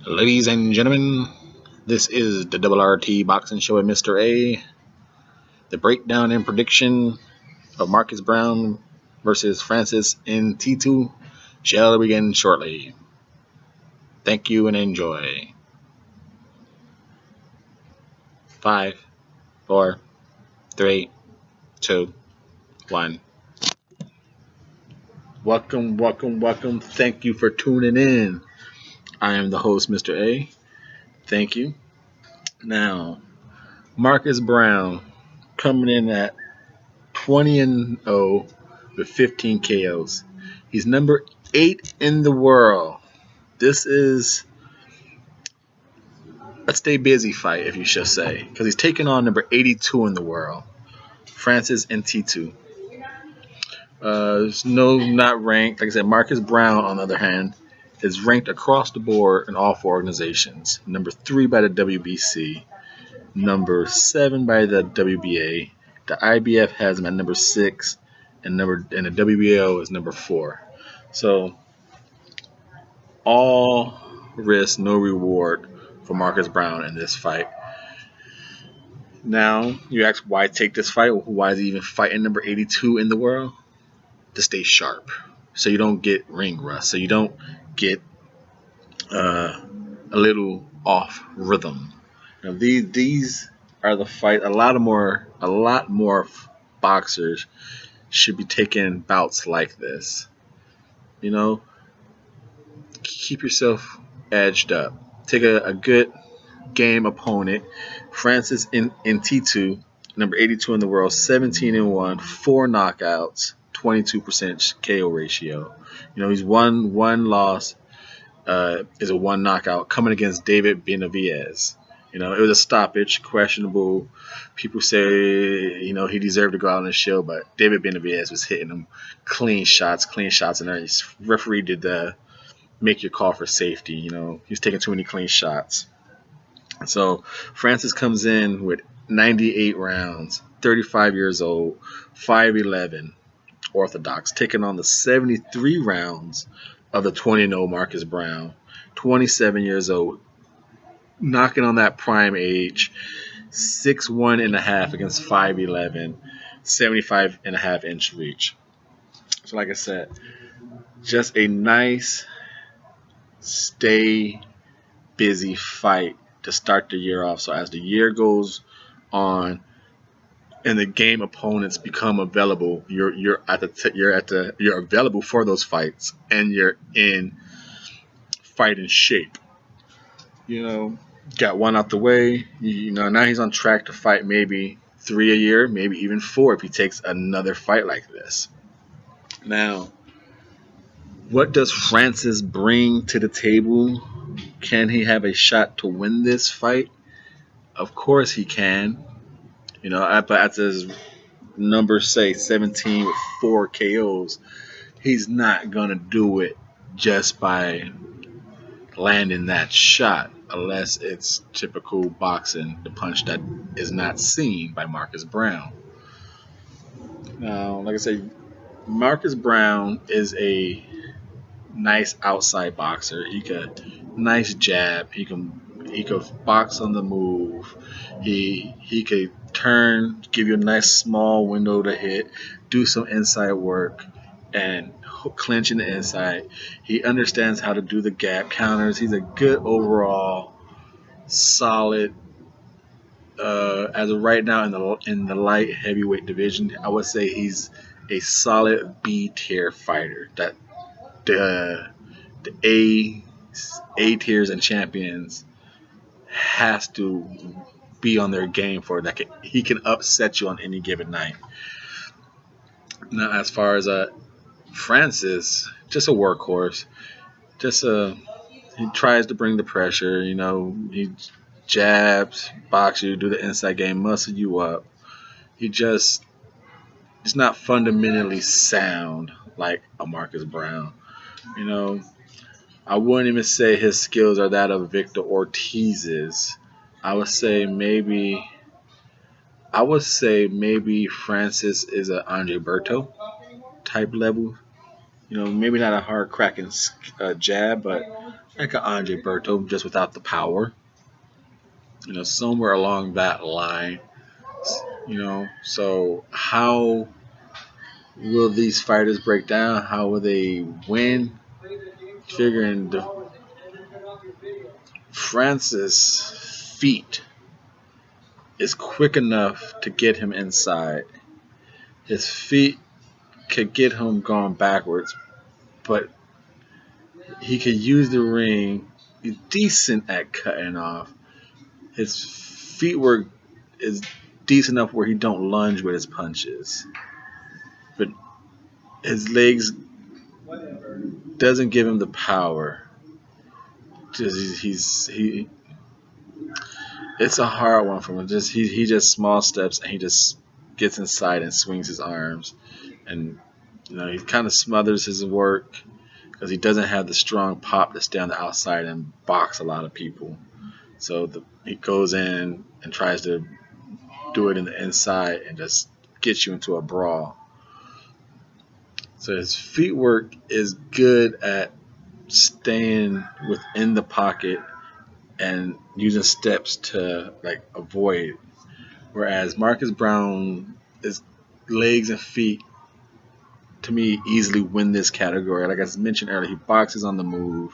Ladies and gentlemen, this is the RT Boxing Show with Mr. A. The breakdown and prediction of Marcus Browne versus Francy Ntetu shall begin shortly. Thank you and enjoy. 5, 4, 3, 2, 1. Welcome. Thank you for tuning in. I am the host, Mr. A. Thank you. Now, Marcus Browne coming in at 20-0 with 15 KOs. He's number 8 in the world. This is a stay busy fight, if you should say, because he's taking on number 82 in the world, Francy Ntetu. Not ranked. Like I said, Marcus Browne, on the other hand, is ranked across the board in all 4 organizations. Number 3 by the WBC, number 7 by the WBA. The IBF has him at number 6, and the WBO is number 4. So, all risk, no reward for Marcus Browne in this fight. Now, you ask why take this fight? Why is he even fighting number 82 in the world? To stay sharp, so you don't get ring rust, so you don't get a little off rhythm. Now, these are the fight. A lot more boxers should be taking bouts like this. You know, keep yourself edged up. Take a good game opponent. Francy Ntetu, number 82 in the world, 17-1, 4 knockouts, 22% KO ratio. You know, he's one loss is a 1 knockout coming against David Benavidez. You know, it was a stoppage, questionable. People say, you know, he deserved to go out on the show, but David Benavidez was hitting him clean shots, and the referee did the make your call for safety. You know, he was taking too many clean shots. So Francis comes in with 98 rounds, 35 years old, 5'11", orthodox, taking on the 73 rounds of the 20-0 Marcus Browne, 27 years old, knocking on that prime age, 6'1.5" against 5'11", 75.5-inch reach. So like I said, just a nice, stay busy fight to start the year off. So as the year goes on and the game opponents become available, you're available for those fights, and you're in fighting shape. You know, got one out the way. You know, now he's on track to fight maybe 3 a year, maybe even 4 if he takes another fight like this. Now, what does Francis bring to the table? Can he have a shot to win this fight? Of course he can. You know, but at his numbers say 17 with 4 KOs, he's not going to do it just by landing that shot, unless it's typical boxing, the punch that is not seen by Marcus Browne. Now, like I said, Marcus Browne is a nice outside boxer. He got nice jab. He can box on the move. He could turn, give you a nice small window to hit, do some inside work, and clinch in the inside. He understands how to do the gap counters. He's a good overall, solid. As of right now in the light heavyweight division, I would say he's a solid B tier fighter. That the A tiers and champions has to be on their game for that. He can upset you on any given night. Now, as far as Francis, just a workhorse. He tries to bring the pressure. You know, he jabs, box you, do the inside game, muscle you up. It's not fundamentally sound like a Marcus Browne. You know, I wouldn't even say his skills are that of Victor Ortiz's. I would say maybe Francis is an Andre Berto type level You know, maybe not a hard cracking jab, but like an Andre Berto, just without the power. You know, somewhere along that line. You know, so how will these fighters break down? How will they win? Figuring Francis' feet is quick enough to get him inside. His feet could get him going backwards, but he could use the ring. He's decent at cutting off. His feet work is decent enough where he don't lunge with his punches, but his legs doesn't give him the power. He it's a hard one for him. He just small steps and he just gets inside and swings his arms, and you know he kind of smothers his work because he doesn't have the strong pop to stay on the outside and box a lot of people. So he goes in and tries to do it in the inside and just gets you into a brawl. So his feet work is good at staying within the pocket and using steps to like avoid. Whereas Marcus Browne, his legs and feet, to me, easily win this category. Like I mentioned earlier, he boxes on the move.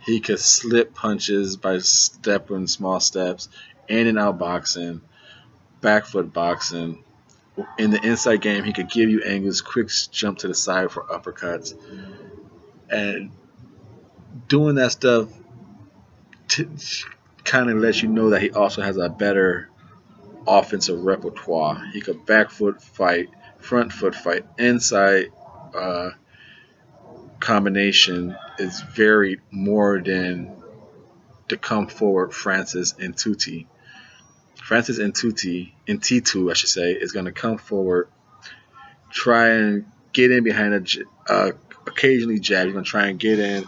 He could slip punches by stepping small steps, in and out boxing, back foot boxing. In the inside game, he could give you angles, quick jump to the side for uppercuts. And doing that stuff kind of lets you know that he also has a better offensive repertoire. He could back foot fight, front foot fight, inside combination is varied more than the come forward Francy Ntetu. Francy Ntetu, I should say, is going to come forward, try and get in behind occasionally jab. He's going to try and get in,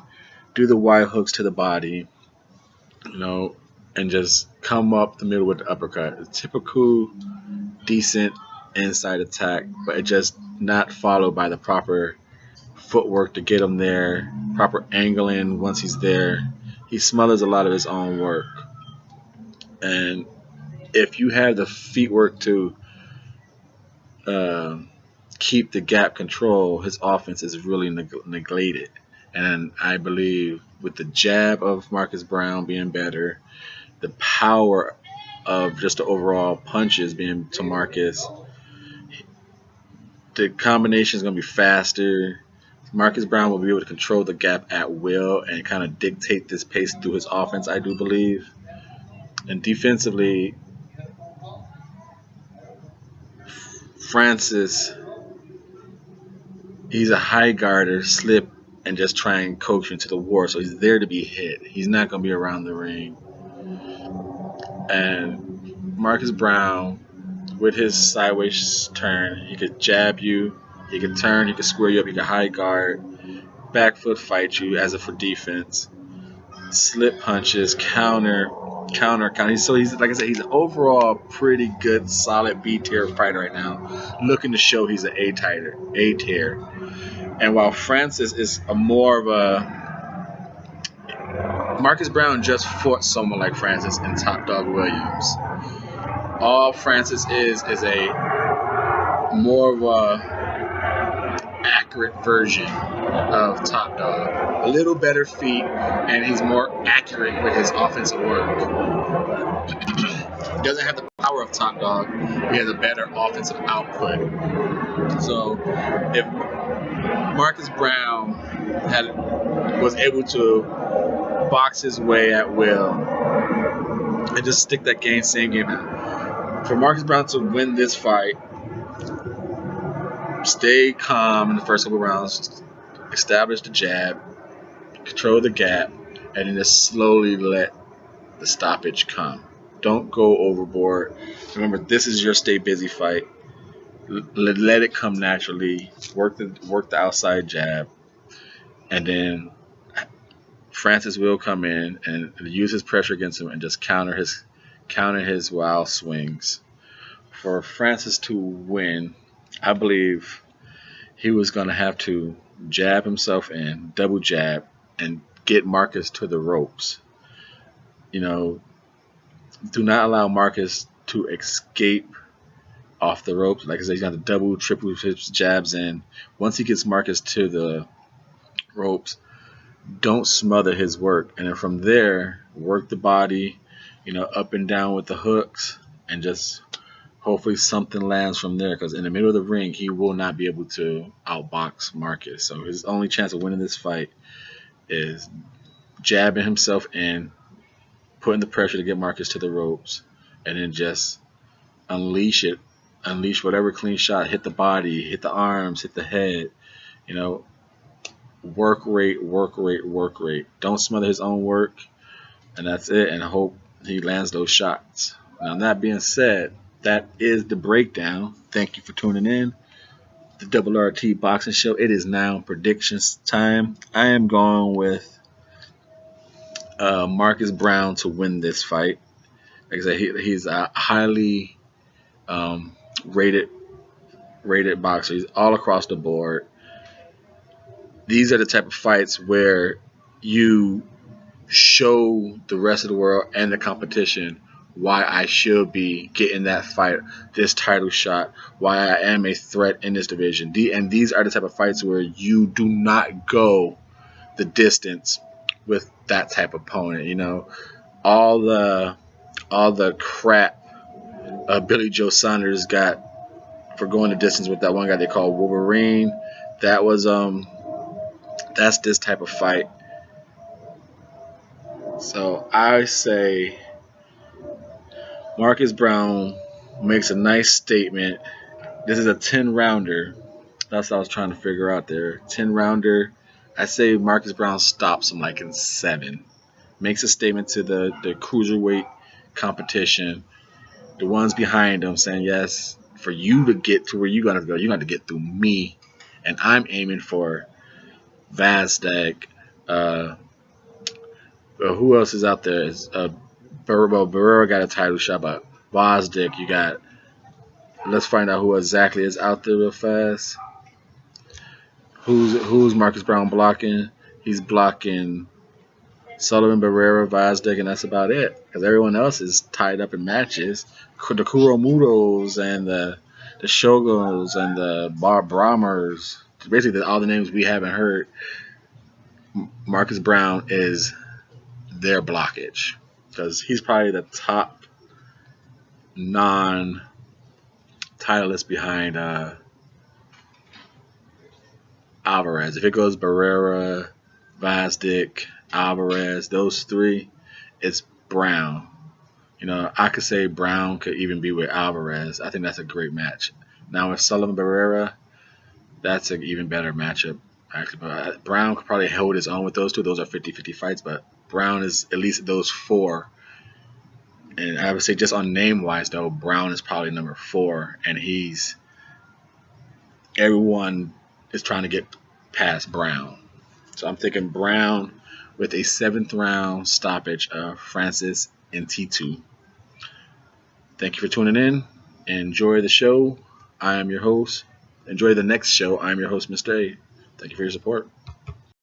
do the wide hooks to the body, you know, and just come up the middle with the uppercut. A typical, decent inside attack, but it just not followed by the proper footwork to get him there, proper angling once he's there. He smothers a lot of his own work. And if you have the feet work to keep the gap control, his offense is really neglected. And I believe with the jab of Marcus Browne being better, the power of just the overall punches being to Marcus, the combination is going to be faster. Marcus Browne will be able to control the gap at will and kind of dictate this pace through his offense, I do believe. And defensively, Francis, he's a high guarder, slip, and just try and coach into the war. So he's there to be hit. He's not going to be around the ring. And Marcus Browne, with his sideways turn, he could jab you, he could turn, he could square you up, he could high guard, back foot fight you as a for defense, slip punches, counter. So he's, like I said, he's an overall pretty good, solid B tier fighter right now, looking to show he's an A tier. And while Francis is more of a Marcus Browne just fought someone like Francis in Top Dog Williams. All Francis is a more of a accurate version of Top Dog. A little better feet, and he's more accurate with his offensive work. He doesn't have the power of Top Dog. He has a better offensive output. So if Marcus Browne was able to box his way at will and just stick that same game out. For Marcus Browne to win this fight, stay calm in the first couple rounds, establish the jab, control the gap, and then just slowly let the stoppage come. Don't go overboard. Remember, this is your stay busy fight. Let it come naturally. Work the outside jab, and then Francis will come in and use his pressure against him and just counter his wild swings. For Francis to win, I believe he was going to have to jab himself in, double jab, and get Marcus to the ropes. You know, do not allow Marcus to escape off the ropes. Like I said, he's got the double, triple jabs in. Once he gets Marcus to the ropes, don't smother his work. And then from there, work the body, up and down with the hooks, and just hopefully something lands from there. Because in the middle of the ring, he will not be able to outbox Marcus. So his only chance of winning this fight is jabbing himself in, putting the pressure to get Marcus to the ropes, and then just unleash it. Unleash whatever clean shot, hit the body, hit the arms, hit the head. Work rate, work rate, work rate. Don't smother his own work, and that's it. And I hope he lands those shots. Now, that being said, that is the breakdown. Thank you for tuning in. The Double RT Boxing Show. It is now predictions time. I am going with Marcus Browne to win this fight. Like I said, he's a highly rated boxer. He's all across the board. These are the type of fights where you show the rest of the world and the competition why I should be getting that fight, this title shot, why I am a threat in this division. And these are the type of fights where you do not go the distance with that type of opponent. All the crap Billy Joe Saunders got for going the distance with that one guy they call Wolverine. That's this type of fight. So I say Marcus Browne makes a nice statement. This is a 10-rounder. That's what I was trying to figure out there. 10-rounder. I say Marcus Browne stops him like in 7. Makes a statement to the cruiserweight competition. The ones behind him saying, yes, for you to get to where you're going to go, you got to get through me. And I'm aiming for Vazdek. Who else is out there? Barrera got a title shot, but Vazdek, you got. Let's find out who exactly is out there real fast. Who's Marcus Browne blocking? He's blocking Sullivan, Barrera, Vazdek, and that's about it. Because everyone else is tied up in matches. The Kuromutos and the Shoguns and the Brahmers. Basically, all the names we haven't heard. Marcus Browne is their blockage. Because he's probably the top non-titleist behind Alvarez. If it goes Barrera, Vazdek, Alvarez, those 3, it's Browne. I could say Browne could even be with Alvarez. I think that's a great match. Now with Sullivan Barrera, that's an even better matchup. Actually, but Browne could probably hold his own with those 2. Those are 50-50 fights, but Browne is at least those 4. And I would say just on name-wise, though, Browne is probably number 4, and everyone is trying to get past Browne. So I'm thinking Browne with a 7th-round stoppage of Francy Ntetu. Thank you for tuning in. Enjoy the show. I am your host. Enjoy the next show. I am your host, Mr.A. Thank you for your support.